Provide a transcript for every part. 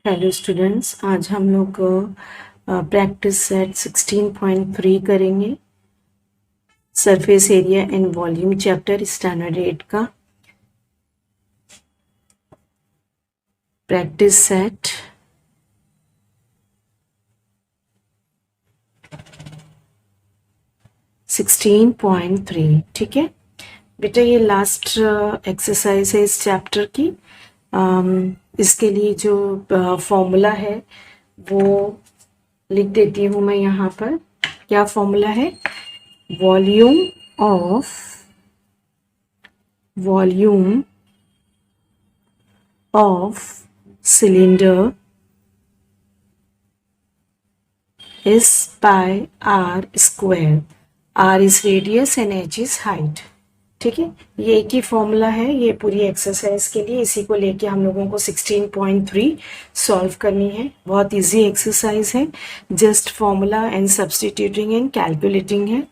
Hello students, आज हम लोग प्रैक्टिस सेट 16.3 करेंगे। Surface area and volume chapter standard 8 का प्रैक्टिस सेट 16.3। ठीक है बेटा, ये लास्ट एक्सरसाइज है इस चैप्टर की। इसके लिए जो फॉर्मूला है वो लिख देती हूँ मैं यहाँ पर। क्या फॉर्मूला है? Volume of cylinder is pi r square. R is radius and h is height. ठीक है, ये एक ही फॉर्मूला है ये पूरी एक्सरसाइज के लिए। इसी को लेके हम लोगों को 16.3 सॉल्व करनी है। बहुत इजी एक्सरसाइज है, just formula and substituting and calculating है।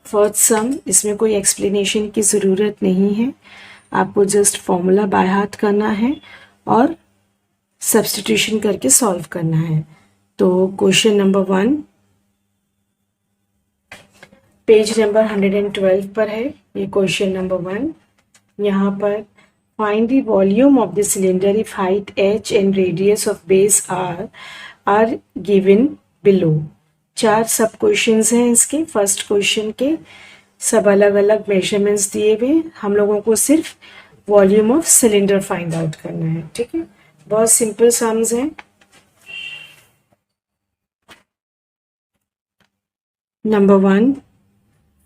फर्स्ट सम, इसमें कोई एक्सप्लेनेशन की ज़रूरत नहीं है, आपको जस्ट फॉर्मूला बाय हाथ करना है और सब्स्टिट्यूशन करके सॉल्व करना है। तो क्वेश्चन नंबर 1 पेज नंबर 112 पर है ये क्वेश्चन नंबर 1। यहाँ पर find the volume of the cylinder if height h and radius of base r given below. 4 सब क्वेश्चंस हैं इसके। फर्स्ट क्वेश्चन के सब अलग अलग मेजरमेंट्स दिए हुए, हम लोगों को सिर्फ volume of cylinder find out करना है। ठीक है, बहुत सिंपल सम्स हैं। Number 1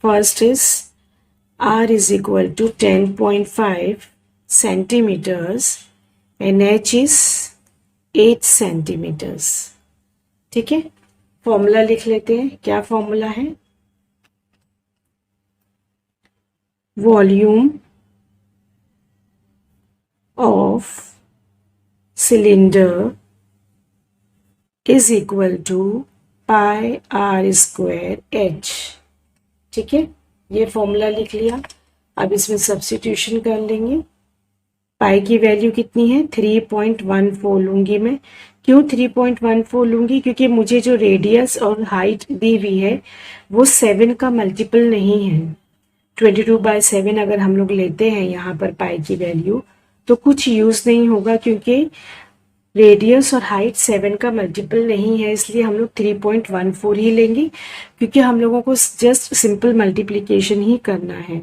first is r is equal to 10.5 centimeters and h is 8 centimeters। ठीक है, फॉर्मूला लिख लेते हैं। क्या फॉर्मूला है? Volume of cylinder is equal to pi are square H. ठीक है, ये फॉर्मूला लिख लिया। अब इसमें सब्स्टिट्यूशन कर लेंगे। पाई की वैल्यू कितनी है? 3.14 लूंगी मैं। क्यों 3.14 लूंगी? क्योंकि मुझे जो रेडियस और हाइट दी हुई है वो 7 का मल्टीपल नहीं है। 22/7 अगर हम लोग लेते हैं यहाँ पर पाई की वैल्यू तो कुछ यूज नहीं होगा, क्योंकि रेडियस और हाइट 7 का मल्टीपल नहीं है, इसलिए हम लोग 3.14 ही लेंगे, क्योंकि हम लोगों को जस्ट सिंपल मल्टीप्लिकेशन ही करना है।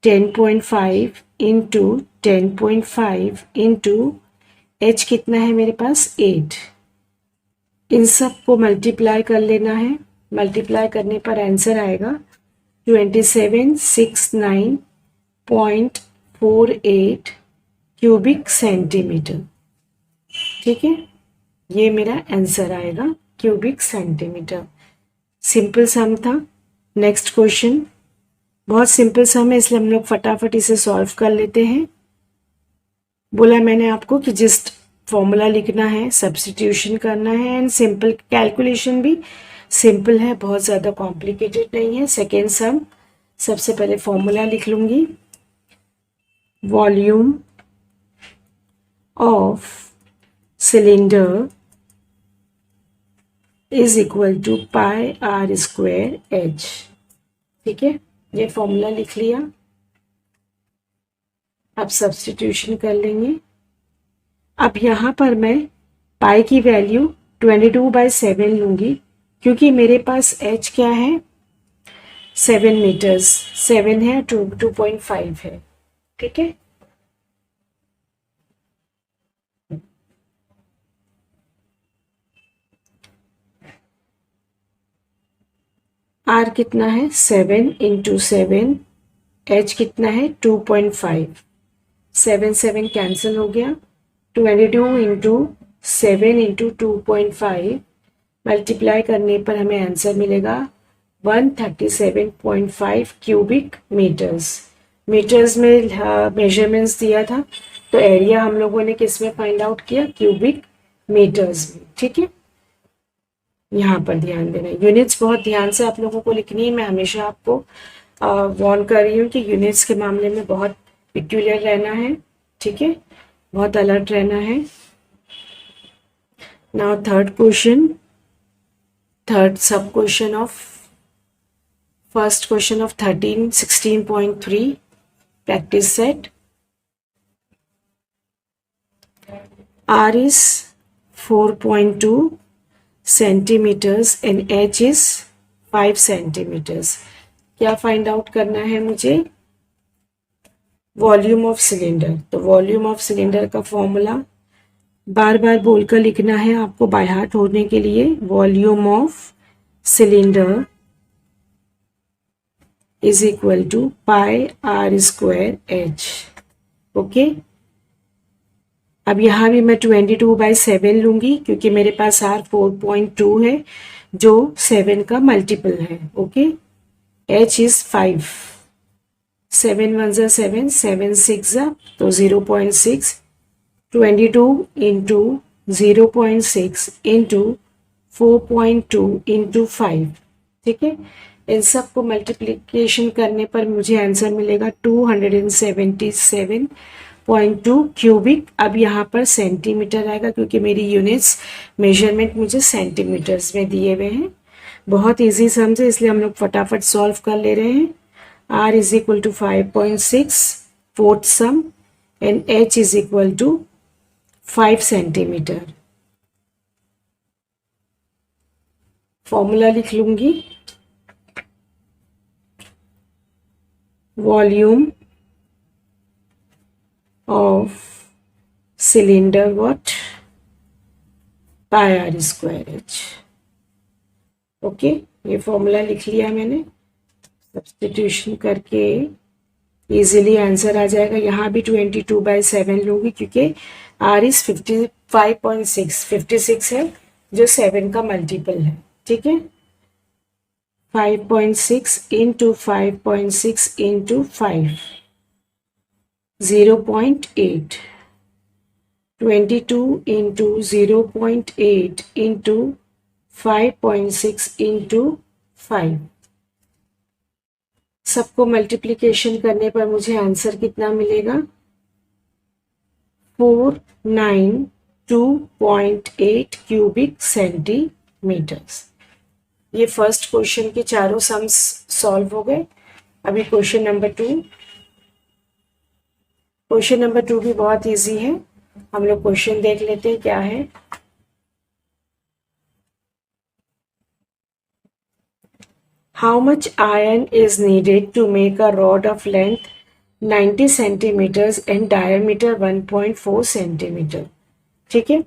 10.5 इंटू 10.5 इंटू h कितना है मेरे पास? 8। इन सब को मल्टीप्लाई कर लेना है। मल्टीप्लाई करने पर आंसर आएगा 2769.48 क्यूबिक सेंटीमीटर। ठीक है, ये मेरा आंसर आएगा क्यूबिक सेंटीमीटर। सिंपल सम था। नेक्स्ट क्वेश्चन बहुत सिंपल सम है, इसलिए हम लोग फटाफट इसे सॉल्व कर लेते हैं। बोला मैंने आपको कि जस्ट फॉर्मूला लिखना है, सब्स्टिट्यूशन करना है एंड सिंपल कैलकुलेशन भी सिंपल है, बहुत ज़्यादा कॉम्प्लिकेटेड नहीं है। सेकेंड सम, सबसे पहले फॉर्मूला लिख लूंगी। Volume of cylinder is equal to pi are square H. ठीक है, ये फॉर्मूला लिख लिया। अब सब्स्टिट्यूशन कर लेंगे। अब यहाँ पर मैं पाई की वैल्यू 22/7 लूंगी, क्योंकि मेरे पास h क्या है? 7 मीटर्स। 7 है, 2.5 है। ठीक है, r कितना है? 7 इंटू 7। h कितना है? 2.5। 7 7 कैंसिल हो गया। 22 इंटू 7 इंटू 2.5 मल्टीप्लाई करने पर हमें आंसर मिलेगा 137.5 क्यूबिक मीटर्स। मीटर्स में मेजरमेंट्स दिया था, तो एरिया हम लोगों ने किस में फाइंड आउट किया? क्यूबिक मीटर्स में। ठीक है, यहाँ पर ध्यान देना। यूनिट्स बहुत ध्यान से आप लोगों को लिखनी है। मैं हमेशा आपको वार्न कर रही हूँ कि यूनिट्स के मामले में बहुत पिक्यूलियर रहना है। ठीक है, बहुत अलर्ट रहना है। Now third question, third sub question of first question of 16.3 practice set. R is 4.2 centimeters and H is 5 centimeters. क्या फाइंड आउट करना है मुझे? Volume of cylinder. तो वॉल्यूम ऑफ सिलेंडर का फॉर्मूला बार बार बोलकर लिखना है आपको बाय हार्ट होने के लिए. Volume of cylinder is equal to pi are square H. Okay, अब यहाँ भी मैं 22/7 लूंगी क्योंकि मेरे पास R 4.2 है जो 7 का मल्टीपल है. Okay, H is 5. 7 1 ज़ा 7, 7 6 ज़ा तो 0.6. 22 इंटू 0.6 इंटू 4.2 इंटू 5. ठीक है, इन सब को मल्टीप्लिकेशन करने पर मुझे आंसर मिलेगा 277.2 क्यूबिक. अब यहाँ पर सेंटीमीटर आएगा क्योंकि मेरी यूनिट्स मेजरमेंट मुझे सेंटीमीटर्स में दिए हुए हैं. बहुत इजी सम्स है इसलिए हम लोग फटाफट सॉल्व कर ले रहे हैं. R is equal to 5.6 fourth sum and H is equal to 5 centimetre. Formula लिख लूंगी. Volume of cylinder what? Pi are square H. Okay, ये फॉर्मूला लिख लिया मैंने. सब्स्टिट्यूशन करके इजीली आंसर आ जाएगा. यहाँ भी 22/7 लूंगी क्योंकि R इज 55.6 56 है जो 7 का मल्टीपल है. ठीक है, 5.6 into 5.6 into 5 0.8. 22 into 0.8 into 5.6 into 5. सबको मल्टीप्लिकेशन करने पर मुझे आंसर कितना मिलेगा? 492.8 क्यूबिक सेंटीमीटर्स. ये फर्स्ट क्वेश्चन के चारों सम्स सॉल्व हो गए. अभी क्वेश्चन नंबर 2. क्वेश्चन नंबर 2 भी बहुत इजी है. हम लोग क्वेश्चन देख लेते हैं क्या है. How much iron is needed to make a rod of length 90 centimeters and diameter 1.4 centimeter? ठीक है,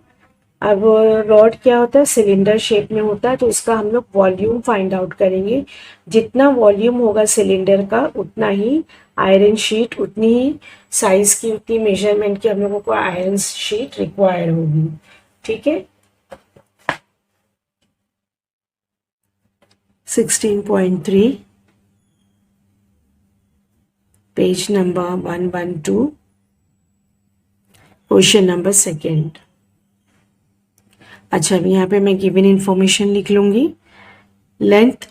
अब रॉड क्या होता है? सिलेंडर शेप में होता है तो इसका हम लोग वॉल्यूम फाइंड आउट करेंगे. जितना वॉल्यूम होगा सिलेंडर का उतना ही आयरन शीट, उतनी ही साइज की, उतनी मेजरमेंट की हम लोगों को आयरन शीट रिक्वायर होगी. ठीक है, 16.3 पेज नंबर 112 क्वेश्चन नंबर 2. अच्छा, अब यहाँ पे मैं गिवन इंफॉर्मेशन लिख लूंगी. Length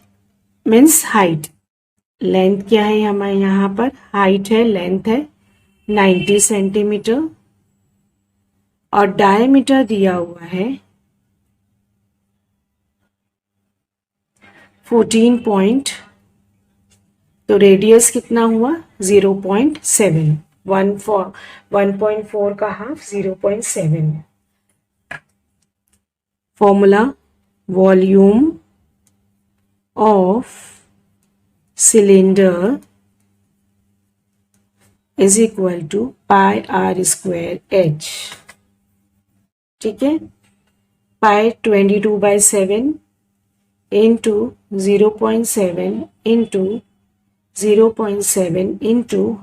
means height. लेंथ क्या है हमारे यहाँ पर? हाइट है, लेंथ है 90 सेंटीमीटर और डायमीटर दिया हुआ है 14 तो रेडियस कितना हुआ? 0.7. 1.4 का half 0.7. Formula volume of cylinder is equal to pi are square H. ठीक है, pi 22/7 into 0.7 into 0.7 into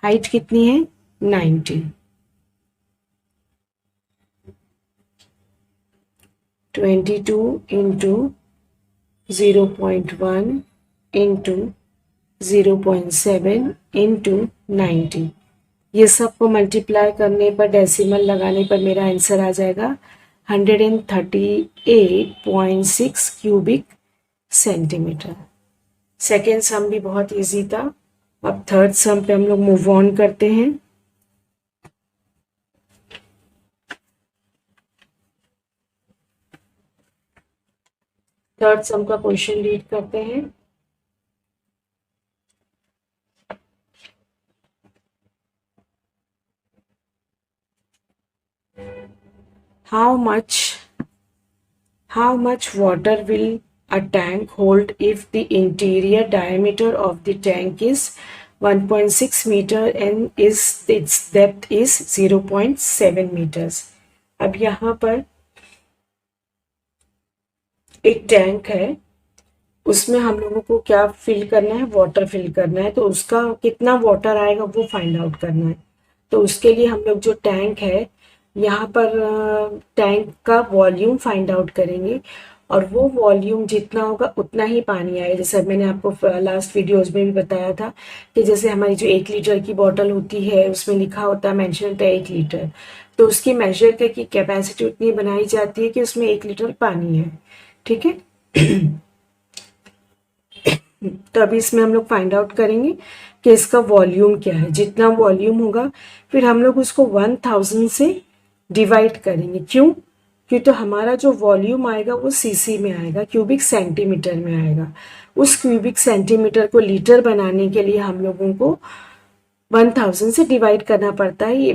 height कितनी है? 90. 22 इंटू 0.1 इंटू 0.7 इंटू 90. ये सब को मल्टीप्लाई करने पर, डेसिमल लगाने पर मेरा आंसर आ जाएगा 138.6 क्यूबिक सेंटीमीटर. सेकेंड सम भी बहुत इजी था. अब थर्ड सम पे हम लोग मूव ऑन करते हैं. थर्ड सम का क्वेश्चन रीड करते हैं। How much water will a tank hold if the interior diameter of the tank is 1.6 meter and its depth is 0.7 meters। अब यहाँ पर एक टैंक है, उसमें हम लोगों को क्या फिल करना है, वाटर फिल करना है। तो उसका कितना वाटर आएगा वो फाइंड आउट करना है। तो उसके लिए हम लोग जो टैंक है यहाँ पर टैंक का वॉल्यूम फाइंड आउट करेंगे, और वो वॉल्यूम जितना होगा उतना ही पानी आएगा। जैसे मैंने आपको लास्ट वीडियोज में भी बताया था कि जैसे हमारी जो 1 लीटर की बॉटल होती है उसमें लिखा होता है, मेंशन होता है 1 लीटर, तो उसकी मेजर की कैपेसिटी उतनी बनाई जाती है कि उसमें 1 लीटर पानी है। ठीक है। तो अभी इसमें हम लोग फाइंड आउट करेंगे कि इसका वॉल्यूम क्या है। जितना वॉल्यूम होगा फिर हम लोग उसको 1000 से डिवाइड करेंगे। क्यों? क्यों तो हमारा जो वॉल्यूम आएगा वो सीसी में आएगा, क्यूबिक सेंटीमीटर में आएगा। उस क्यूबिक सेंटीमीटर को लीटर बनाने के लिए हम लोगों को 1000 से डिवाइड करना पड़ता है। ये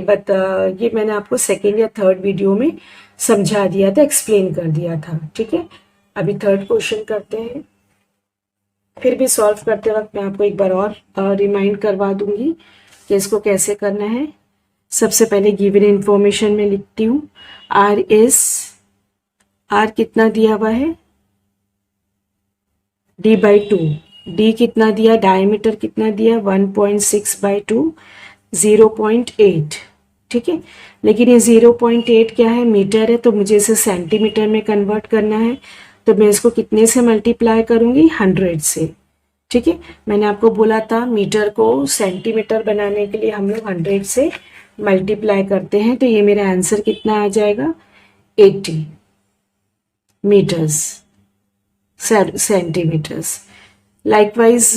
मैंने आपको सेकेंड या थर्ड वीडियो में समझा दिया था, एक्सप्लेन कर दिया था। ठीक है। अभी थर्ड क्वेश्चन करते हैं। फिर भी सॉल्व करते वक्त मैं आपको एक बार और रिमाइंड करवा दूंगी कि इसको कैसे करना है। सबसे पहले गिवन इंफॉर्मेशन में लिखती हूँ आर कितना दिया हुआ है, d/2। डी कितना दिया, डायमीटर कितना दिया, 1.6/2, 0.8। ठीक है। लेकिन ये 0.8 क्या है, मीटर है, तो मुझे इसे सेंटीमीटर में कन्वर्ट करना है। तो मैं इसको कितने से मल्टीप्लाई करूंगी, 100 से। ठीक है। मैंने आपको बोला था मीटर को सेंटीमीटर बनाने के लिए हम लोग 100 से मल्टीप्लाई करते हैं। तो ये मेरा आंसर कितना आ जाएगा, 80 मीटर्स सेंटीमीटर्स। लाइकवाइज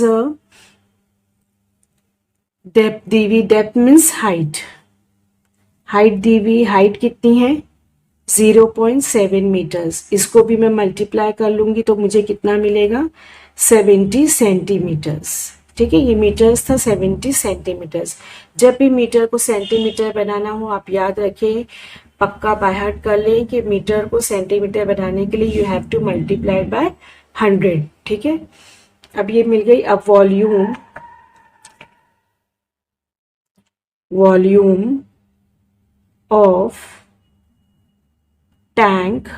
डेप्थ दी हुई, डेप्थ मीन्स हाइट, हाइट दी हुई, हाइट कितनी है, 0.7 मीटर्स। इसको भी मैं मल्टीप्लाई कर लूंगी तो मुझे कितना मिलेगा, 70 सेंटीमीटर्स। ठीक है। ये मीटर्स था, 70 सेंटीमीटर्स। जब भी मीटर को सेंटीमीटर बनाना हो आप याद रखें, पक्का बाय हार्ट कर लें कि मीटर को सेंटीमीटर बनाने के लिए you have to multiply by 100। ठीक है। अब ये मिल गई। अब volume of tank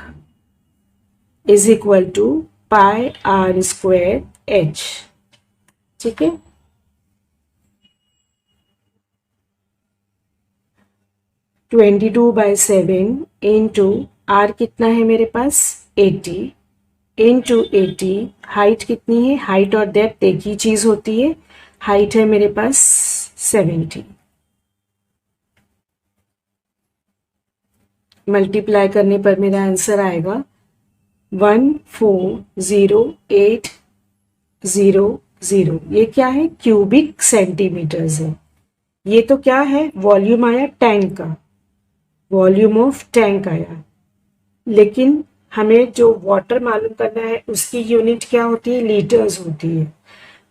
is equal to πr² h। ठीक है। 22/7 इंटू आर कितना है मेरे पास, 80 इंटू 80। हाइट कितनी है, हाइट और डेप्थ एक ही चीज होती है। हाइट है मेरे पास 70। मल्टीप्लाई करने पर मेरा आंसर आएगा 140,800। ये क्या है, क्यूबिक सेंटीमीटर्स है। ये तो क्या है, वॉल्यूम आया टैंक का, वॉल्यूम ऑफ टैंक आया। लेकिन हमें जो वाटर मालूम करना है उसकी यूनिट क्या होती है, लीटर्स होती है।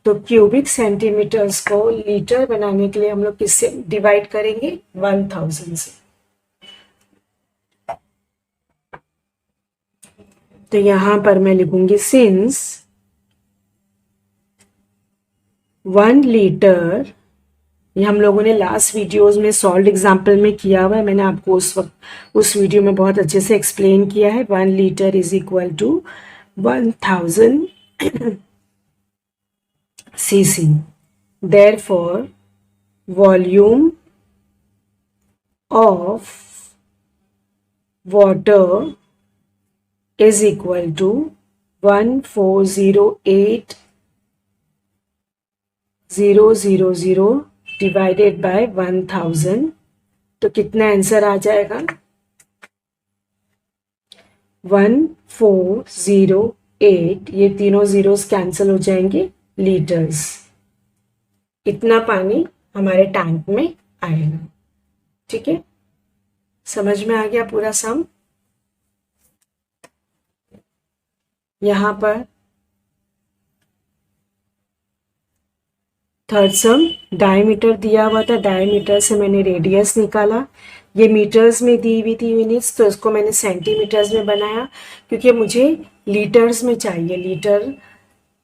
तो क्यूबिक सेंटीमीटर्स को लीटर बनाने के लिए हम लोग किससे डिवाइड करेंगे, 1000 से। तो यहां पर मैं लिखूंगी सिंस 1 लीटर, ये हम लोगों ने लास्ट वीडियोस में सॉल्व एग्जाम्पल में किया हुआ है। मैंने आपको उस वक्त उस वीडियो में बहुत अच्छे से एक्सप्लेन किया है। 1 litre is equal to 1000 cc। Therefore, volume of water is equal to 1408000 divided by 1000। तो कितना आंसर आ जाएगा, 1408। ये तीनों जीरोस कैंसिल हो जाएंगे, लीटर्स। इतना पानी हमारे टैंक में आएगा। ठीक है। समझ में आ गया पूरा सम। यहाँ पर थर्ड सम डायमीटर दिया हुआ था, डायमीटर से मैंने रेडियस निकाला। ये मीटर्स में दी हुई थी यूनिट्स, तो इसको मैंने सेंटीमीटर्स में बनाया क्योंकि मुझे लीटर्स में चाहिए। लीटर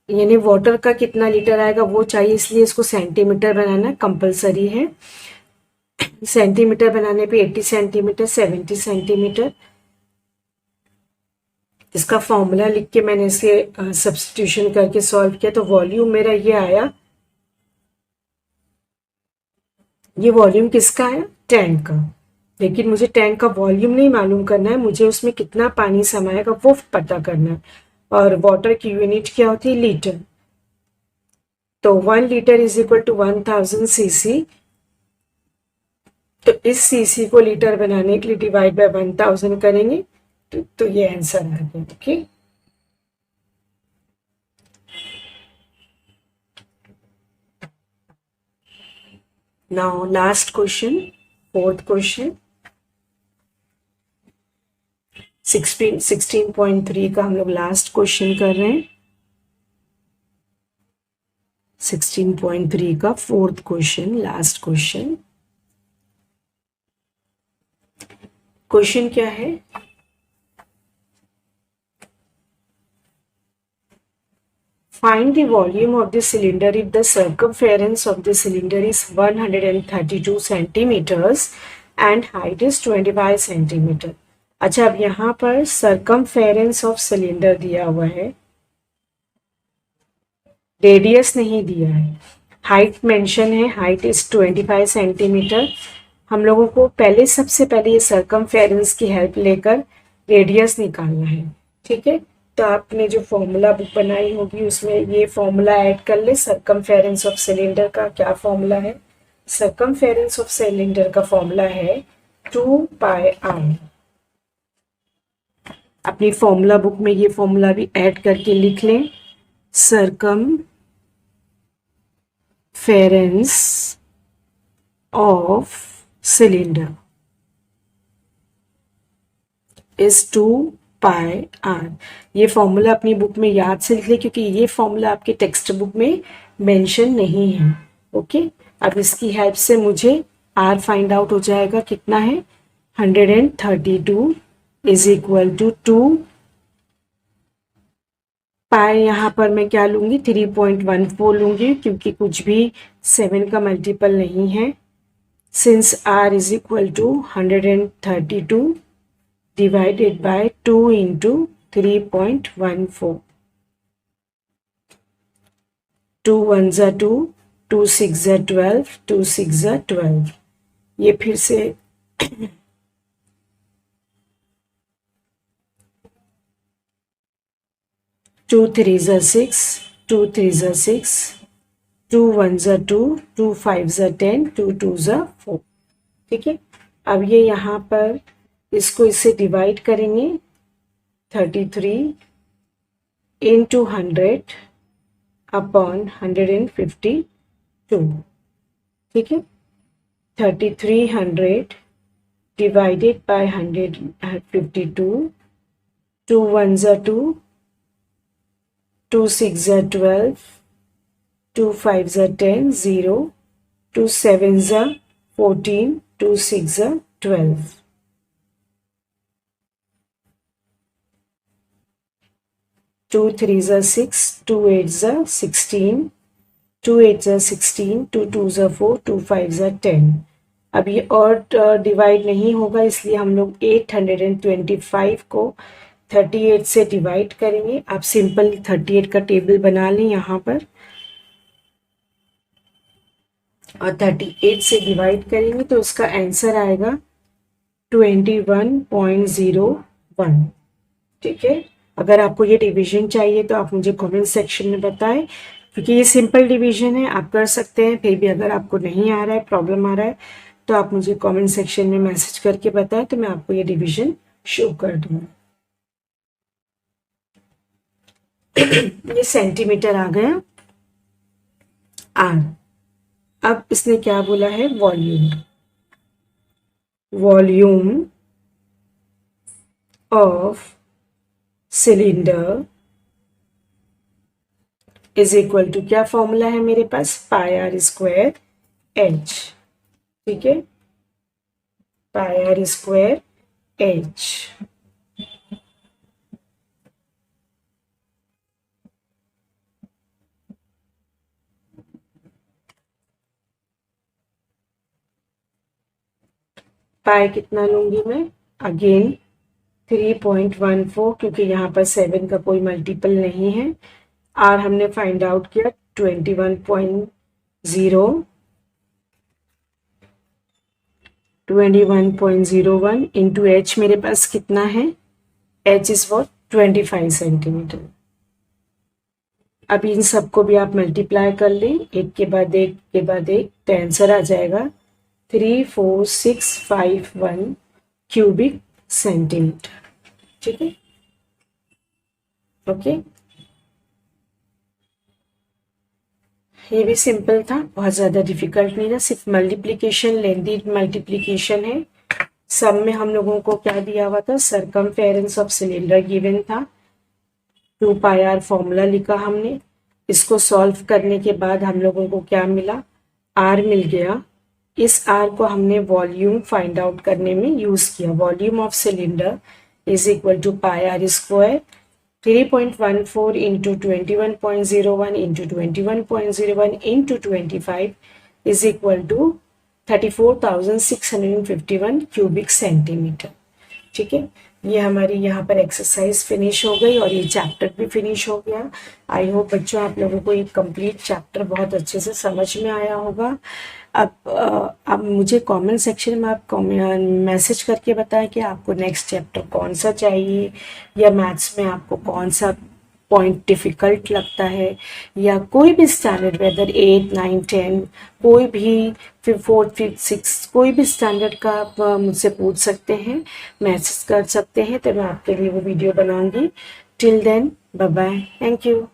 यानी वाटर का कितना लीटर आएगा वो चाहिए, इसलिए इसको सेंटीमीटर बनाना कंपलसरी है। सेंटीमीटर बनाने पे 80 सेंटीमीटर, 70 सेंटीमीटर। इसका फॉर्मूला लिख के मैंने इसे सब्स्टिट्यूशन करके सॉल्व किया, तो वॉल्यूम मेरा ये आया। ये वॉल्यूम किसका है? टैंक का। लेकिन मुझे टैंक का वॉल्यूम नहीं मालूम करना है, मुझे उसमें कितना पानी समाएगा वो पता करना है। और वाटर की यूनिट क्या होती है? लीटर। तो 1 litre is equal to 1000 cc. तो इस सीसी को लीटर बनाने के लिए डिवाइड बाय 1000 करेंगे तो ये आंसर आ गया। Okay, now last question, fourth question 16.3 का हम लोग लास्ट क्वेश्चन कर रहे हैं। 16.3 का fourth question, last question. Question क्या है? Find the volume of the cylinder if the circumference of the cylinder is 132 centimeters and height is 25 centimeter. अच्छा, अब यहाँ पर circumference of cylinder दिया हुआ है, रेडियस नहीं दिया है, हाइट मेंशन है, हाइट इज 25 सेंटीमीटर। हम लोगों को पहले सबसे पहले ये सर्कमफेरेंस की हेल्प लेकर रेडियस निकालना है। ठीक है, तो आपने जो फॉर्मूला बुक बनाई होगी उसमें ये फॉर्मूला ऐड कर ले। सर्कमफेरेंस ऑफ सिलेंडर का क्या फॉर्मूला है? सर्कमफेरेंस ऑफ सिलेंडर का फॉर्मूला है 2 पाई आर। अपनी फॉर्मूला बुक में ये फॉर्मूला भी ऐड करके लिख लें। circumference of cylinder is 2 pi r. ये फॉर्मूला अपनी बुक में याद से लिख ले क्योंकि ये फॉर्मूला आपके टेक्स्ट बुक में मेंशन नहीं है। ओके, अब इसकी हेल्प से मुझे आर फाइंड आउट हो जाएगा, कितना है? 132 इज इक्वल टू 2 पाई। यहाँ पर मैं क्या लूंगी? 3.14 लूंगी क्योंकि कुछ भी 7 का मल्टीपल नहीं है। Since r is equal to 132 divided by 2 into 3.14, 2 1s are 2, 2 6s are 12, 2 6s are 12। ये फिर से 2 3s are 6, 2 3s are 6, 2 1s are 2, 2 5s are 10, 2 2s are 4। ठीक है, अब ये यहाँ पर इसको इससे डिवाइड करेंगे। 33 into 100 upon 152। ठीक है, 3300 divided by 152, 2 1s are 2, 2 6s are 12, 2 5s are 10, 0, 2 7s are 14, 2 6s are 12। 2 3s are 6, 2 8s are 16, 2 8s are 16, 2 2s are 4, 2 5s are 10। अब ये और डिवाइड नहीं होगा, इसलिए हम लोग 825 को 38 से डिवाइड करेंगे। आप सिंपल 38 का टेबल बना लें यहाँ पर, और 38 से डिवाइड करेंगे तो उसका आंसर आएगा 21.01। ठीक है, अगर आपको ये डिवीजन चाहिए तो आप मुझे कमेंट सेक्शन में बताएं, क्योंकि ये सिंपल डिवीजन है, आप कर सकते हैं। फिर भी अगर आपको नहीं आ रहा है, प्रॉब्लम आ रहा है, तो आप मुझे कमेंट सेक्शन में मैसेज करके बताएं, तो मैं आपको ये डिवीजन शो कर दूंगा। ये सेंटीमीटर आ गया आर। अब इसने क्या बोला है? Volume. Volume of cylinder is equal to क्या फॉर्मूला है मेरे पास, पाई आर स्क्वायर एच। ठीक है, pi are square h. Pi कितना लूंगी मैं, अगेन 3.14, क्योंकि यहाँ पर 7 का कोई मल्टीपल नहीं है। आर हमने फाइंड आउट किया 21.01 इंटू एच मेरे पास कितना है, एच इज वॉट 25 सेंटीमीटर। अब इन सबको भी आप मल्टीप्लाई कर लें, एक के बाद एक के बाद एक, तो आंसर आ जाएगा 34651 क्यूबिक सेंटीमीटर। ठीक है, ओके। ये भी सिंपल था, बहुत ज़्यादा डिफिकल्ट नहीं था, सिर्फ मल्टीप्लिकेशन, लेंथी मल्टीप्लिकेशन है। सब में हम लोगों को क्या दिया हुआ था, सरकमफेरेंस ऑफ सिलेंडर गिवन था, 2 पाई आर फॉर्मूला लिखा हमने। इसको सॉल्व करने के बाद हम लोगों को क्या मिला, आर मिल गया। इस आर को हमने वॉल्यूम फाइंड आउट करने में यूज किया। Volume of cylinder is equal to pi are square 3.14 into 21.01 into 21.01 into 25 is equal to 34,651 cubic centimetre. ठीक है, ये हमारी यहाँ पर एक्सरसाइज फिनिश हो गई और ये चैप्टर भी फिनिश हो गया। आई होप बच्चों आप लोगों को ये कंप्लीट चैप्टर बहुत अच्छे से समझ में आया होगा। अब मुझे कमेंट सेक्शन में आप मैसेज करके बताएं कि आपको नेक्स्ट चैप्टर कौन सा चाहिए, या मैथ्स में आपको कौन सा पॉइंट डिफ़िकल्ट लगता है, या कोई भी स्टैंडर्ड, वेदर 8, 9, 10, कोई भी 4th, 5th, 6th कोई भी स्टैंडर्ड का आप मुझसे पूछ सकते हैं, मैसेज कर सकते हैं, तो मैं आपके लिए वो वीडियो बनाऊंगी। Till then bye bye, thank you.